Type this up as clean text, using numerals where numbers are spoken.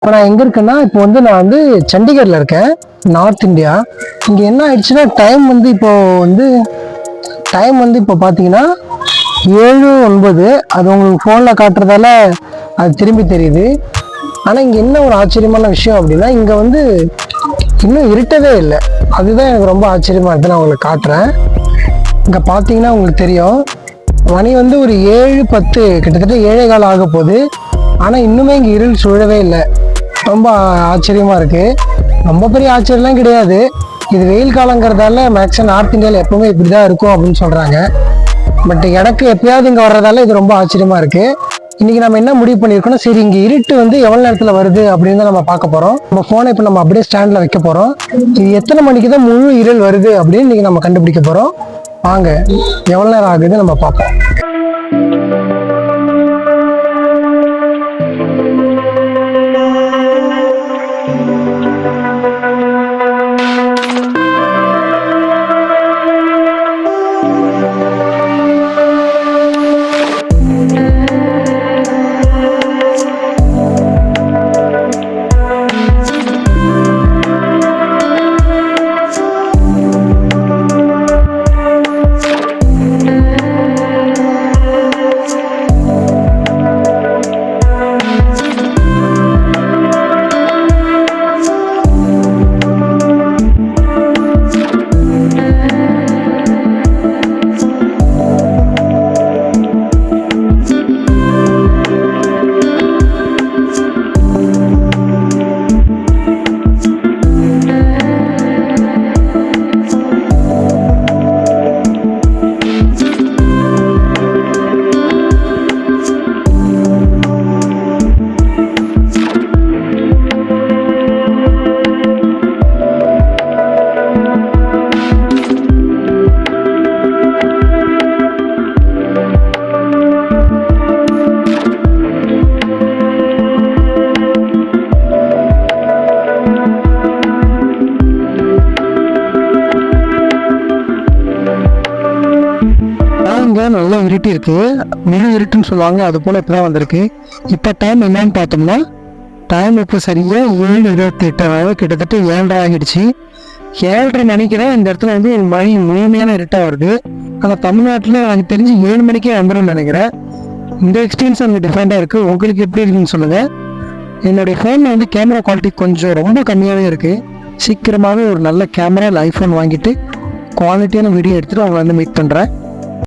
இப்போ நான் எங்கே இருக்கேன்னா நான் சண்டிகரில் இருக்கேன், நார்த் இந்தியா. இங்கே என்ன ஆயிடுச்சுன்னா டைம் இப்போ பார்த்தீங்கன்னா 7:09. அது உங்களுக்கு ஃபோனில் காட்டுறதால அது திரும்பி தெரியுது. ஆனால் இங்கே என்ன ஒரு ஆச்சரியமான விஷயம் அப்படின்னா, இங்கே இன்னும் இருட்டவே இல்லை. அதுதான் எனக்கு ரொம்ப ஆச்சரியமாக இருக்குது. நான் உங்களுக்கு காட்டுறேன். இங்கே பார்த்தீங்கன்னா உங்களுக்கு தெரியும், மணி ஒரு 7:10, கிட்டத்தட்ட 7:15 ஆக போகுது. ஆனால் இன்னுமே இங்கே இருள் சூழவே இல்லை. ரொம்ப ஆச்சரியமாக இருக்குது. ரொம்ப பெரிய ஆச்சரியம்லாம் கிடையாது. இது வெயில் காலங்கிறதால மேக்ஸிமம் நார்த் இந்தியாவில் எப்பவுமே இப்படி தான் இருக்கும் அப்படின்னு சொல்கிறாங்க. பட் எனக்கு எப்பயாவது இங்கே வர்றதால இது ரொம்ப ஆச்சரியமாக இருக்குது. இன்றைக்கி நம்ம என்ன முடிவு பண்ணியிருக்கோம்னா, சரி இங்கே இருட்டு எவ்வளோ நேரத்தில் வருது அப்படின்னு தான் நம்ம பார்க்க போகிறோம். நம்ம ஃபோனை இப்போ நம்ம அப்படியே ஸ்டாண்டில் வைக்க போகிறோம். இது எத்தனை மணிக்கு தான் முழு இருள் வருது அப்படின்னு இன்றைக்கி நம்ம கண்டுபிடிக்க போகிறோம். வாங்க, எவ்வளோ நேரம் ஆகுது நம்ம பார்ப்போம். நல்லா இருட்டி இருக்கு, மிக இருட்டுன்னு சொல்லுவாங்க, அது போல இப்பதான் வந்திருக்கு. இப்ப டைம் என்னன்னு பார்த்தோம்னா, டைம் இப்போ சரியா 7:28, கிட்டத்தட்ட 7:30 ஆகிடுச்சு. 7:30 நினைக்கிறேன். இந்த இடத்துல மணி முழுமையான இருட்டா வருது. ஆனால் தமிழ்நாட்டில் எனக்கு தெரிஞ்சு 7 மணிக்கே வந்துடும் நினைக்கிறேன். இந்த எக்ஸ்பீரியன்ஸ் அங்கே டிஃபரெண்டாக இருக்குது. உங்களுக்கு எப்படி இருக்குன்னு சொல்லுங்கள். என்னுடைய ஃபோனில் கேமரா குவாலிட்டி கொஞ்சம் ரொம்ப கம்மியாகவே இருக்குது. சீக்கிரமாகவே ஒரு நல்ல கேமரா ஐஃபோன் வாங்கிட்டு குவாலிட்டியான வீடியோ எடுத்துகிட்டு அவங்களை மீட் பண்ணுறேன்.